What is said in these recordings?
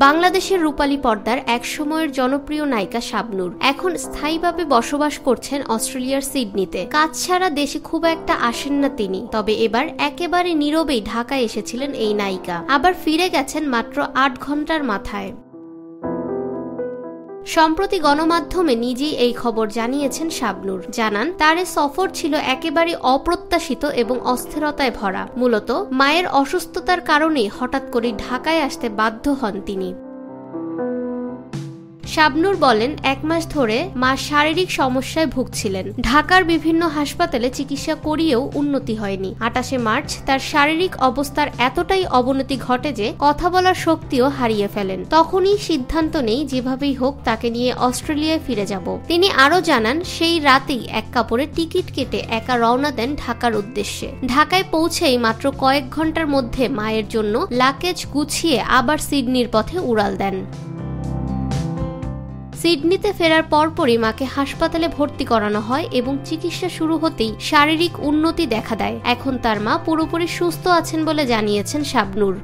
বাংলাদেশের রূপালী পর্দার একসময়ের জনপ্রিয় নায়িকা শাবনূর এখন স্থায়ীভাবে বসবাস করছেন অস্ট্রেলিয়ার সিডনিতে। কাজ ছাড়া দেশে খুব একটা আসেন না তিনি, তবে এবার একেবারে নীরবেই ঢাকায় এসেছিলেন এই নায়িকা। আবার ফিরে গেছেন মাত্র ৮ ঘন্টার মাথায়। সম্প্রতি গণমাধ্যমে নিজেই এই খবর জানিয়েছেন শাবনূর। জানান, তার সফর ছিল একেবারে অপ্রত্যাশিত এবং অস্থিরতায় ভরা। মূলত মায়ের অসুস্থতার কারণেই হঠাৎ করে ঢাকায় আসতে বাধ্য হন তিনি। শাবনূর বলেন, ১ মাস ধরে মা শারীরিক সমস্যায় ভুগছিলেন। ঢাকার বিভিন্ন হাসপাতালে চিকিৎসা করিয়েও উন্নতি হয়নি। ২৮শে মার্চ তার শারীরিক অবস্থার এতটাই অবনতি ঘটে যে কথা বলার শক্তিও হারিয়ে ফেলেন। তখনই সিদ্ধান্ত নেই যেভাবেই হোক তাকে নিয়ে অস্ট্রেলিয়ায় ফিরে যাব। তিনি আরও জানান, সেই রাতেই এক কাপড়ে টিকিট কেটে একা রওনা দেন ঢাকার উদ্দেশ্যে। ঢাকায় পৌঁছেই মাত্র কয়েক ঘন্টার মধ্যে মায়ের জন্য লাগেজ গুছিয়ে আবার সিডনির পথে উড়াল দেন। সিডনিতে ফেরার পরপরই মাকে হাসপাতালে ভর্তি করানো হয় এবং চিকিৎসা শুরু হতেই শারীরিক উন্নতি দেখা দেয়। এখন তার মা পুরোপুরি সুস্থ আছেন বলে জানিয়েছেন শাবনূর।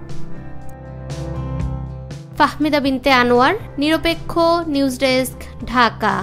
ফাহমিদা বিনতে আনোয়ার, নিরপেক্ষ নিউজ ডেস্ক, ঢাকা।